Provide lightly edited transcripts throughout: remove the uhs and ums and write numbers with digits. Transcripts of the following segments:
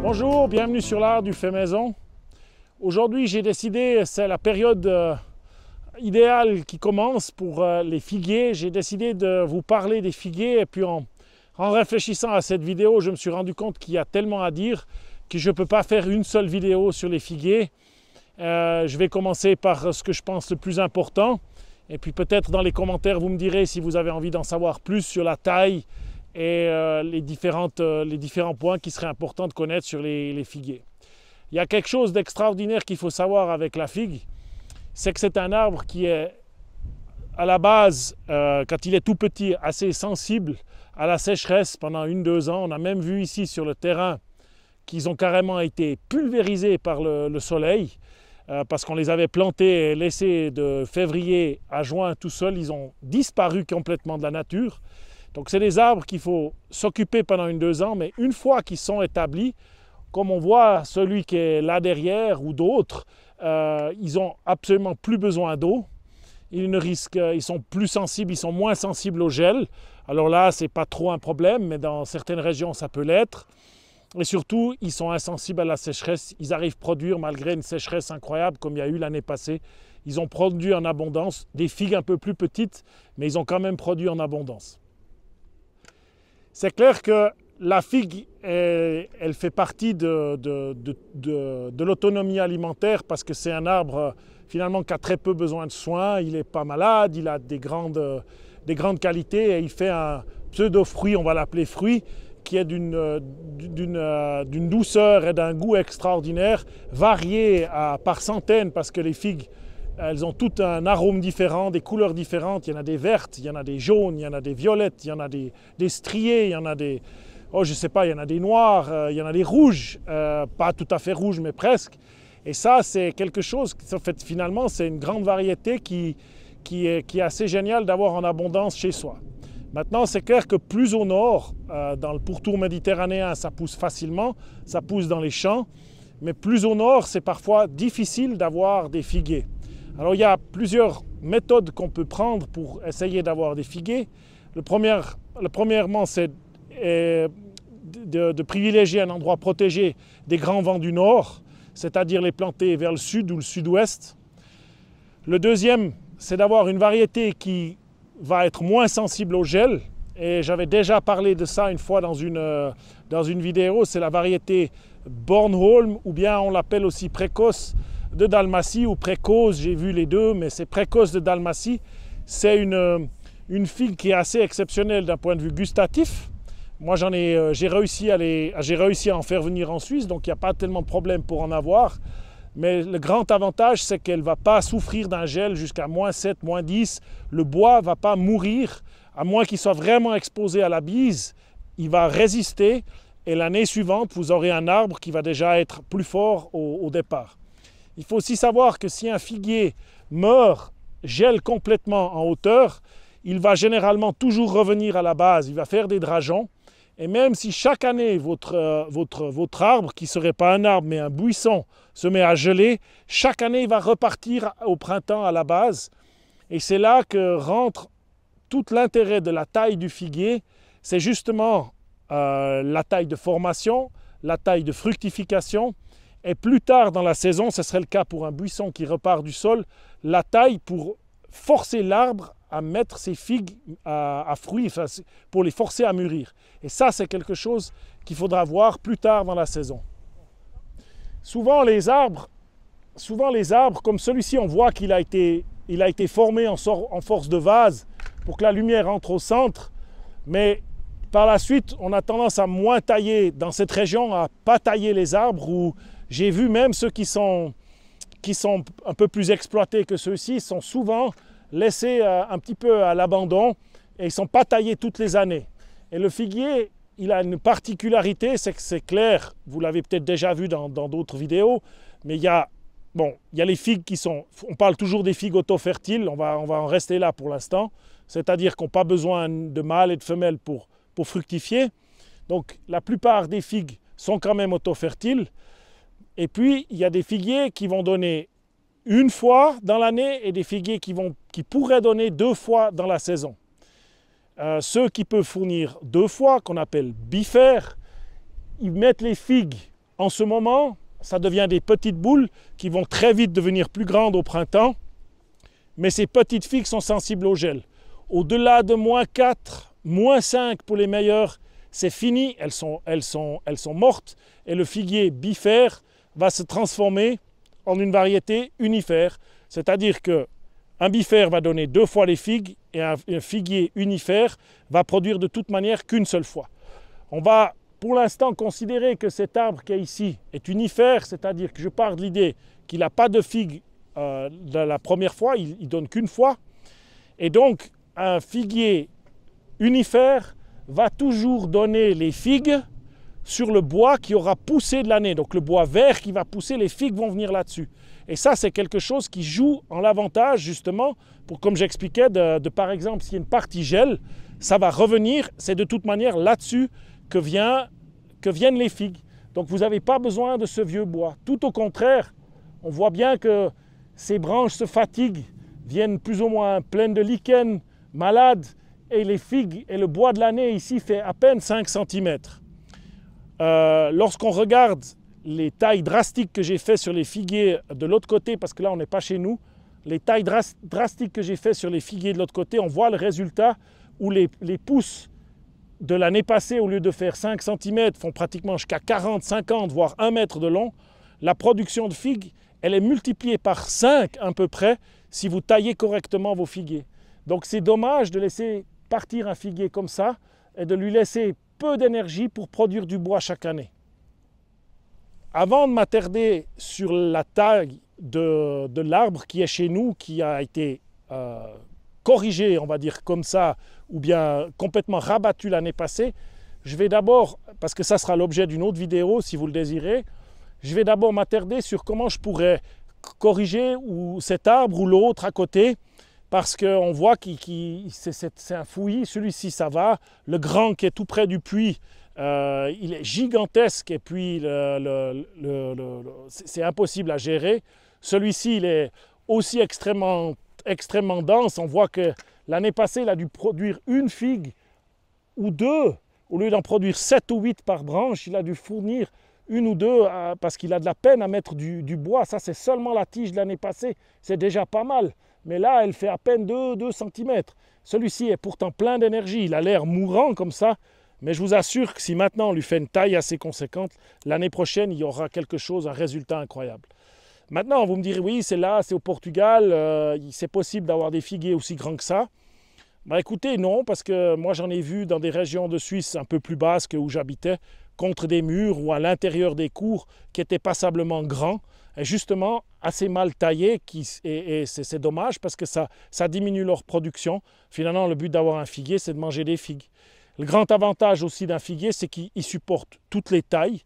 Bonjour, bienvenue sur l'art du fait maison. Aujourd'hui j'ai décidé, c'est la période idéale qui commence pour les figuiers. J'ai décidé de vous parler des figuiers et puis en réfléchissant à cette vidéo, je me suis rendu compte qu'il y a tellement à dire que je ne peux pas faire une seule vidéo sur les figuiers. Je vais commencer par ce que je pense le plus important et puis peut-être dans les commentaires vous me direz si vous avez envie d'en savoir plus sur la taille et les différents points qui seraient importants de connaître sur les figuiers. Il y a quelque chose d'extraordinaire qu'il faut savoir avec la figue, c'est que c'est un arbre qui est à la base, quand il est tout petit, assez sensible à la sécheresse pendant 1-2 ans. On a même vu ici sur le terrain qu'ils ont carrément été pulvérisés par le soleil parce qu'on les avait plantés et laissés de février à juin tout seuls. Ils ont disparu complètement de la nature. Donc c'est des arbres qu'il faut s'occuper pendant 1-2 ans, mais une fois qu'ils sont établis, comme on voit celui qui est là derrière ou d'autres, ils n'ont absolument plus besoin d'eau. Ils sont plus sensibles, ils sont moins sensibles au gel. Alors là, ce n'est pas trop un problème, mais dans certaines régions, ça peut l'être. Et surtout, ils sont insensibles à la sécheresse. Ils arrivent à produire, malgré une sécheresse incroyable comme il y a eu l'année passée, ils ont produit en abondance. Des figues un peu plus petites, mais ils ont quand même produit en abondance. C'est clair que la figue, elle fait partie de l'autonomie alimentaire parce que c'est un arbre finalement qui a très peu besoin de soins, il n'est pas malade, il a des grandes qualités et il fait un pseudo-fruit, on va l'appeler fruit, qui est d'une douceur et d'un goût extraordinaire, varié par centaines parce que les figues, elles ont tout un arôme différent, des couleurs différentes. Il y en a des vertes, il y en a des jaunes, il y en a des violettes, il y en a des striées, il y en a des... Oh, je sais pas, il y en a des noirs, il y en a des rouges, pas tout à fait rouges, mais presque. Et ça, c'est quelque chose, en fait, finalement, c'est une grande variété qui est assez géniale d'avoir en abondance chez soi. Maintenant, c'est clair que plus au nord, dans le pourtour méditerranéen, ça pousse facilement, ça pousse dans les champs, mais plus au nord, c'est parfois difficile d'avoir des figuiers. Alors, il y a plusieurs méthodes qu'on peut prendre pour essayer d'avoir des figuiers. Premièrement, c'est de privilégier un endroit protégé des grands vents du nord, c'est-à-dire les planter vers le sud ou le sud-ouest. Le deuxième, c'est d'avoir une variété qui va être moins sensible au gel. Et j'avais déjà parlé de ça une fois dans une vidéo, c'est la variété Bornholm, ou bien on l'appelle aussi précoce de Dalmatie ou précoce, j'ai vu les deux, mais c'est précoce de Dalmatie. C'est une figue qui est assez exceptionnelle d'un point de vue gustatif. Moi, j'ai réussi à en faire venir en Suisse, donc il n'y a pas tellement de problème pour en avoir. Mais le grand avantage, c'est qu'elle ne va pas souffrir d'un gel jusqu'à -7, -10. Le bois ne va pas mourir, à moins qu'il soit vraiment exposé à la bise. Il va résister et l'année suivante, vous aurez un arbre qui va déjà être plus fort au départ. Il faut aussi savoir que si un figuier meurt, gèle complètement en hauteur, il va généralement toujours revenir à la base, il va faire des drageons. Et même si chaque année votre arbre, qui ne serait pas un arbre mais un buisson, se met à geler, chaque année il va repartir au printemps à la base. Et c'est là que rentre tout l'intérêt de la taille du figuier, c'est justement la taille de formation, la taille de fructification. Et plus tard dans la saison, ce serait le cas pour un buisson qui repart du sol, la taille pour forcer l'arbre à mettre ses figues à fruits, enfin, pour les forcer à mûrir. Et ça, c'est quelque chose qu'il faudra voir plus tard dans la saison. Souvent les arbres comme celui-ci, on voit qu'il a été formé en force de vase pour que la lumière entre au centre, mais par la suite, on a tendance à moins tailler dans cette région, à ne pas tailler les arbres, où j'ai vu même ceux qui sont un peu plus exploités que ceux-ci, sont souvent laissés un petit peu à l'abandon et ils ne sont pas taillés toutes les années. Et le figuier, il a une particularité, c'est que c'est clair, vous l'avez peut-être déjà vu dans d'autres vidéos, mais il y a les figues qui sont, on parle toujours des figues auto-fertiles, on va en rester là pour l'instant, c'est-à-dire qu'on n'a pas besoin de mâles et de femelles pour fructifier. Donc la plupart des figues sont quand même auto-fertiles. Et puis il y a des figuiers qui vont donner une fois dans l'année et des figuiers qui pourraient donner 2 fois dans la saison. Ceux qui peuvent fournir 2 fois, qu'on appelle bifères, ils mettent les figues En ce moment, ça devient des petites boules qui vont très vite devenir plus grandes au printemps. Mais ces petites figues sont sensibles au gel. Au-delà de -4, -5 pour les meilleures, c'est fini, elles sont mortes et le figuier bifère va se transformer en une variété unifère. C'est-à-dire qu'un bifère va donner 2 fois les figues et un figuier unifère va produire de toute manière qu'une seule fois. On va pour l'instant considérer que cet arbre qui est ici est unifère, c'est-à-dire que je pars de l'idée qu'il n'a pas de figues de la première fois, il ne donne qu'une fois. Et donc un figuier unifère va toujours donner les figues sur le bois qui aura poussé de l'année. Donc le bois vert qui va pousser, les figues vont venir là-dessus. Et ça, c'est quelque chose qui joue en l'avantage justement, pour, comme j'expliquais, par exemple, s'il y a une partie gel, ça va revenir, c'est de toute manière là-dessus que viennent les figues. Donc vous n'avez pas besoin de ce vieux bois. Tout au contraire, on voit bien que ces branches se fatiguent, viennent plus ou moins pleines de lichen, malades, et les figues et le bois de l'année ici fait à peine 5 cm. Lorsqu'on regarde les tailles drastiques que j'ai fait sur les figuiers de l'autre côté, parce que là on n'est pas chez nous, les tailles drastiques que j'ai fait sur les figuiers de l'autre côté, on voit le résultat où les pousses de l'année passée, au lieu de faire 5 cm, font pratiquement jusqu'à 40, 50, voire 1 mètre de long. La production de figues, elle est multipliée par 5 à peu près si vous taillez correctement vos figuiers. Donc c'est dommage de laisser partir un figuier comme ça et de lui laisser peu d'énergie pour produire du bois chaque année. Avant de m'attarder sur la taille de l'arbre qui est chez nous, qui a été corrigé, on va dire comme ça, ou bien complètement rabattu l'année passée, je vais d'abord, parce que ça sera l'objet d'une autre vidéo si vous le désirez, je vais d'abord m'attarder sur comment je pourrais corriger cet arbre ou l'autre à côté, parce qu'on voit que c'est un fouillis, celui-ci ça va, le grand qui est tout près du puits, il est gigantesque et puis c'est impossible à gérer. Celui-ci il est aussi extrêmement dense, on voit que l'année passée il a dû produire une figue ou deux, au lieu d'en produire 7 ou 8 par branche, il a dû fournir une ou deux parce qu'il a de la peine à mettre du bois. Ça c'est seulement la tige de l'année passée, c'est déjà pas mal. Mais là, elle fait à peine 2 cm. Celui-ci est pourtant plein d'énergie. Il a l'air mourant comme ça. Mais je vous assure que si maintenant on lui fait une taille assez conséquente, l'année prochaine, il y aura quelque chose, un résultat incroyable. Maintenant, vous me direz, oui, c'est là, c'est au Portugal, c'est possible d'avoir des figuiers aussi grands que ça. Bah écoutez, non, parce que moi j'en ai vu dans des régions de Suisse un peu plus basses que où j'habitais, contre des murs ou à l'intérieur des cours qui étaient passablement grands. Et justement assez mal taillés, et c'est dommage parce que ça diminue leur production. Finalement, le but d'avoir un figuier, c'est de manger des figues. Le grand avantage aussi d'un figuier, c'est qu'il supporte toutes les tailles.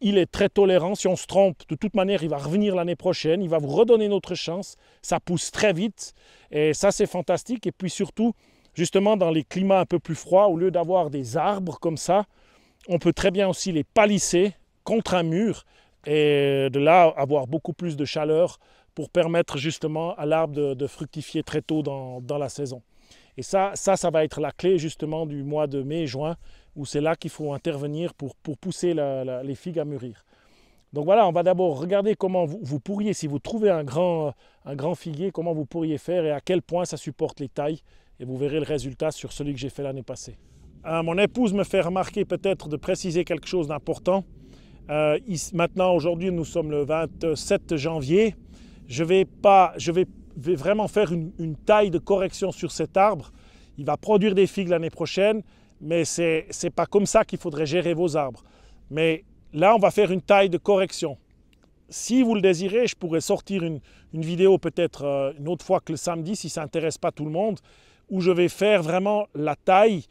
Il est très tolérant. Si on se trompe, de toute manière, il va revenir l'année prochaine. Il va vous redonner une autre chance. Ça pousse très vite et ça, c'est fantastique. Et puis surtout, justement, dans les climats un peu plus froids, au lieu d'avoir des arbres comme ça, on peut très bien aussi les palisser contre un mur et de là avoir beaucoup plus de chaleur pour permettre justement à l'arbre de fructifier très tôt dans la saison. Et ça va être la clé justement du mois de mai, juin, où c'est là qu'il faut intervenir pour pousser les figues à mûrir. Donc voilà, on va d'abord regarder comment vous pourriez, si vous trouvez un grand figuier, comment vous pourriez faire et à quel point ça supporte les tailles. Et vous verrez le résultat sur celui que j'ai fait l'année passée. Mon épouse me fait remarquer peut-être de préciser quelque chose d'important. Maintenant, aujourd'hui, nous sommes le 27 janvier. Je vais vraiment faire une taille de correction sur cet arbre. Il va produire des figues l'année prochaine, mais ce n'est pas comme ça qu'il faudrait gérer vos arbres. Mais là, on va faire une taille de correction. Si vous le désirez, je pourrais sortir une vidéo peut-être une autre fois que le samedi, si ça n'intéresse pas tout le monde, où je vais faire vraiment la taille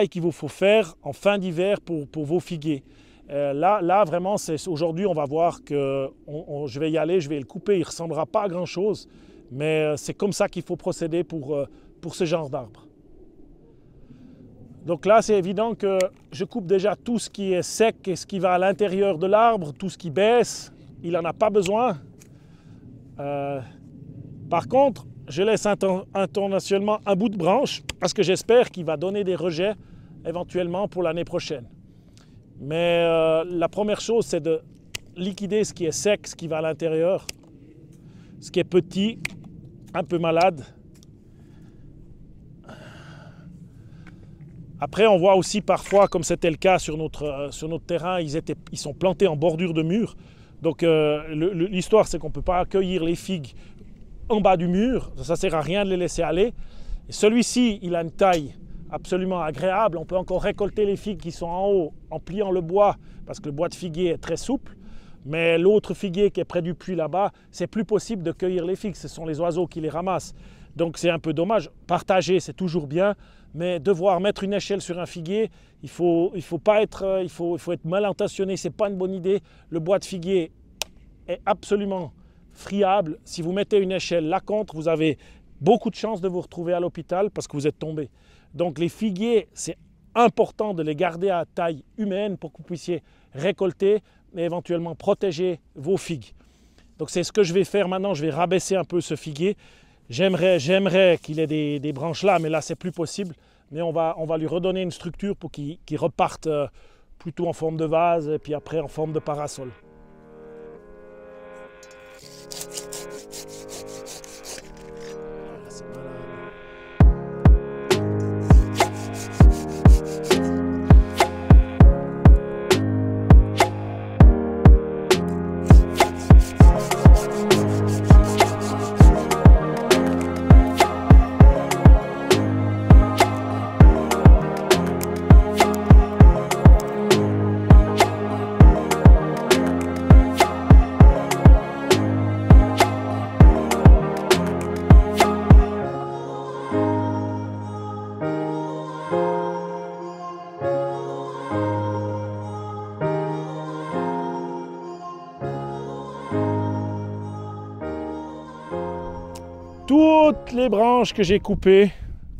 qu'il vous faut faire en fin d'hiver pour vos figuiers. Là, vraiment, aujourd'hui, on va voir que je vais y aller, je vais le couper, il ne ressemblera pas à grand-chose, mais c'est comme ça qu'il faut procéder pour ce genre d'arbre. Donc là, c'est évident que je coupe déjà tout ce qui est sec et ce qui va à l'intérieur de l'arbre, tout ce qui baisse, il n'en a pas besoin. Par contre, je laisse intentionnellement un bout de branche parce que j'espère qu'il va donner des rejets éventuellement pour l'année prochaine. Mais la première chose, c'est de liquider ce qui est sec, ce qui va à l'intérieur, ce qui est petit, un peu malade. Après, on voit aussi parfois, comme c'était le cas sur notre terrain, ils sont plantés en bordure de mur. Donc l'histoire, c'est qu'on ne peut pas accueillir les figues en bas du mur. Ça ne sert à rien de les laisser aller. Celui-ci, il a une taille absolument agréable. On peut encore récolter les figues qui sont en haut en pliant le bois, parce que le bois de figuier est très souple. Mais l'autre figuier qui est près du puits là-bas, c'est plus possible de cueillir les figues. Ce sont les oiseaux qui les ramassent. Donc c'est un peu dommage. Partager, c'est toujours bien. Mais devoir mettre une échelle sur un figuier, il faut être mal intentionné. Ce n'est pas une bonne idée. Le bois de figuier est absolument friable. Si vous mettez une échelle là contre, vous avez beaucoup de chances de vous retrouver à l'hôpital parce que vous êtes tombé. Donc les figuiers, c'est important de les garder à taille humaine pour que vous puissiez récolter et éventuellement protéger vos figues. Donc c'est ce que je vais faire maintenant. Je vais rabaisser un peu ce figuier. J'aimerais qu'il ait des branches là, mais là c'est plus possible. Mais on va lui redonner une structure pour qu'il reparte plutôt en forme de vase et puis après en forme de parasol. Toutes les branches que j'ai coupées,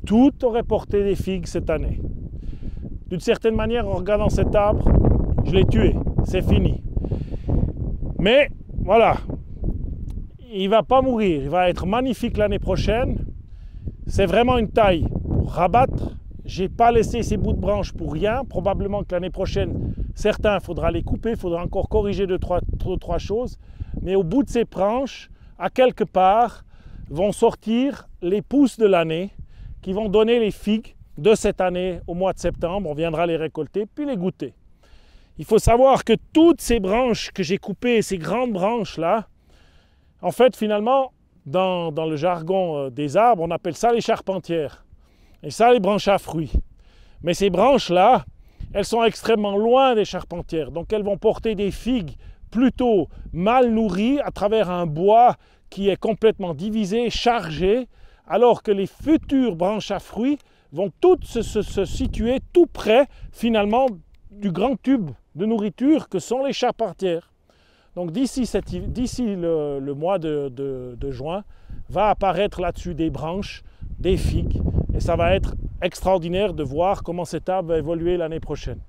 toutes auraient porté des figues cette année. D'une certaine manière, en regardant cet arbre, je l'ai tué, c'est fini. Mais voilà, il ne va pas mourir, il va être magnifique l'année prochaine. C'est vraiment une taille pour rabattre. Je n'ai pas laissé ces bouts de branches pour rien. Probablement que l'année prochaine, certains, il faudra les couper, il faudra encore corriger deux, trois choses. Mais au bout de ces branches, à quelque part, vont sortir les pousses de l'année qui vont donner les figues de cette année au mois de septembre. On viendra les récolter puis les goûter. Il faut savoir que toutes ces branches que j'ai coupées, ces grandes branches-là, en fait, finalement, dans le jargon des arbres, on appelle ça les charpentières. Et ça, les branches à fruits. Mais ces branches-là, elles sont extrêmement loin des charpentières. Donc, elles vont porter des figues plutôt mal nourries à travers un bois qui est complètement divisé, chargé, alors que les futures branches à fruits vont toutes se situer tout près, finalement, du grand tube de nourriture que sont les charpentières. Donc d'ici le mois de juin, va apparaître là-dessus des branches, des figues, et ça va être extraordinaire de voir comment cet arbre va évoluer l'année prochaine.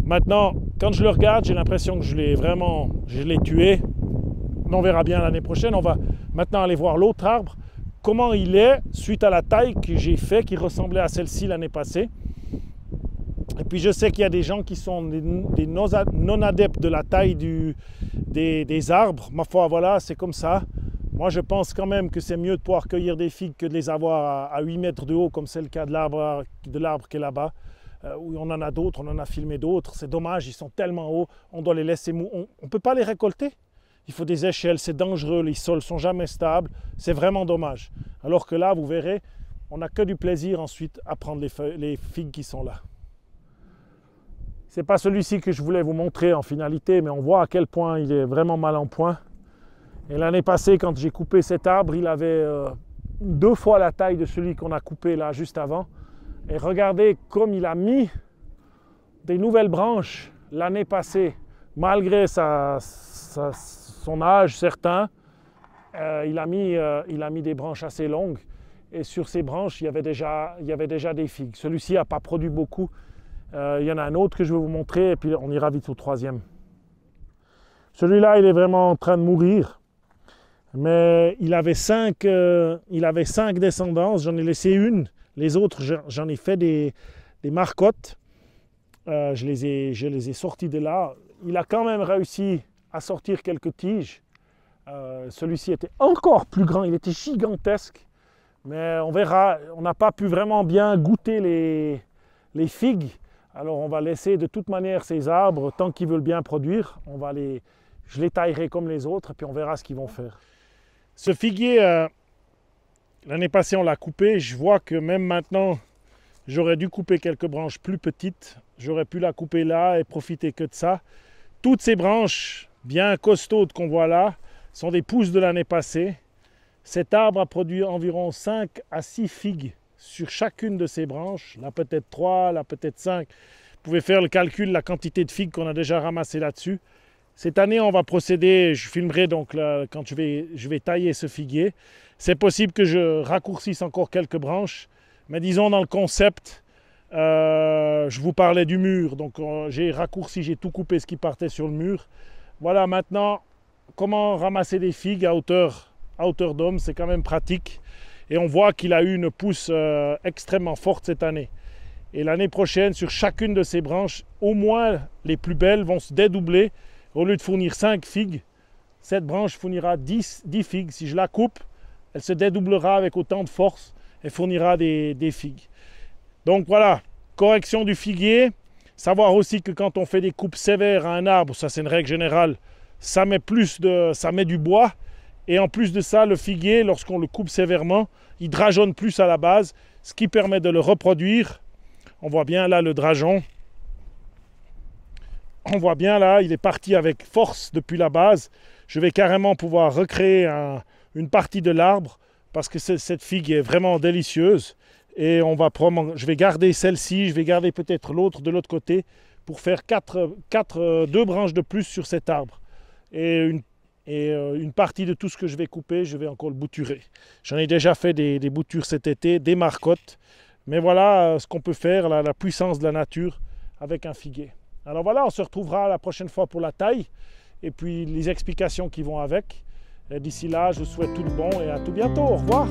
Maintenant, quand je le regarde, j'ai l'impression que je l'ai tué. On verra bien l'année prochaine. On va maintenant aller voir l'autre arbre, comment il est suite à la taille que j'ai fait, qui ressemblait à celle-ci l'année passée. Et puis je sais qu'il y a des gens qui sont des non-adeptes de la taille des arbres. Ma foi, voilà, c'est comme ça. Moi, je pense quand même que c'est mieux de pouvoir cueillir des figues que de les avoir à 8 mètres de haut, comme c'est le cas de l'arbre qui est là-bas. Où on en a d'autres, on en a filmé d'autres. C'est dommage, ils sont tellement hauts, on doit les laisser mou. On ne peut pas les récolter. Il faut des échelles, c'est dangereux, les sols ne sont jamais stables, c'est vraiment dommage. Alors que là, vous verrez, on n'a que du plaisir ensuite à prendre les figues qui sont là. Ce n'est pas celui-ci que je voulais vous montrer en finalité, mais on voit à quel point il est vraiment mal en point. Et l'année passée, quand j'ai coupé cet arbre, il avait 2 fois la taille de celui qu'on a coupé là juste avant. Et regardez comme il a mis des nouvelles branches l'année passée, malgré son âge certain, il a mis des branches assez longues et sur ces branches il y avait déjà des figues. Celui-ci n'a pas produit beaucoup. Il y en a un autre que je vais vous montrer et puis on ira vite au troisième. Celui-là, il est vraiment en train de mourir, mais il avait 5 descendances. J'en ai laissé une, les autres j'en ai fait des marcottes. je les ai sortis de là. Il a quand même réussi à sortir quelques tiges. Celui-ci était encore plus grand, il était gigantesque. Mais on verra, on n'a pas pu vraiment bien goûter les figues. Alors on va laisser de toute manière ces arbres, tant qu'ils veulent bien produire, je les taillerai comme les autres et puis on verra ce qu'ils vont faire. Ce figuier, l'année passée on l'a coupé, je vois que même maintenant, j'aurais dû couper quelques branches plus petites. J'aurais pu la couper là et profiter que de ça. Toutes ces branches bien costaudes qu'on voit là sont des pousses de l'année passée. Cet arbre a produit environ 5 à 6 figues sur chacune de ces branches. Là peut-être 3, là peut-être 5. Vous pouvez faire le calcul de la quantité de figues qu'on a déjà ramassées là-dessus. Cette année, on va procéder, je filmerai donc là, quand je vais tailler ce figuier. C'est possible que je raccourcisse encore quelques branches. Mais disons dans le concept, je vous parlais du mur, donc j'ai raccourci, j'ai tout coupé ce qui partait sur le mur. Voilà maintenant comment ramasser des figues à hauteur d'homme, c'est quand même pratique. Et on voit qu'il a eu une pousse extrêmement forte cette année. Et l'année prochaine, sur chacune de ces branches, au moins les plus belles vont se dédoubler. Au lieu de fournir 5 figues, cette branche fournira 10 figues. Si je la coupe, elle se dédoublera avec autant de force et fournira des figues. Donc voilà, correction du figuier. Savoir aussi que quand on fait des coupes sévères à un arbre, ça c'est une règle générale, ça met du bois. Et en plus de ça, le figuier, lorsqu'on le coupe sévèrement, il drageonne plus à la base, ce qui permet de le reproduire. On voit bien là le drageon. On voit bien là, il est parti avec force depuis la base. Je vais carrément pouvoir recréer une partie de l'arbre parce que cette figue est vraiment délicieuse. Et je vais garder celle-ci, je vais garder peut-être l'autre de l'autre côté pour faire 2 branches de plus sur cet arbre. Et une partie de tout ce que je vais couper, je vais encore le bouturer. J'en ai déjà fait des boutures cet été, des marcottes. Mais voilà ce qu'on peut faire, la puissance de la nature avec un figuier. Alors voilà, on se retrouvera la prochaine fois pour la taille et puis les explications qui vont avec. D'ici là, je vous souhaite tout le bon et à tout bientôt. Au revoir.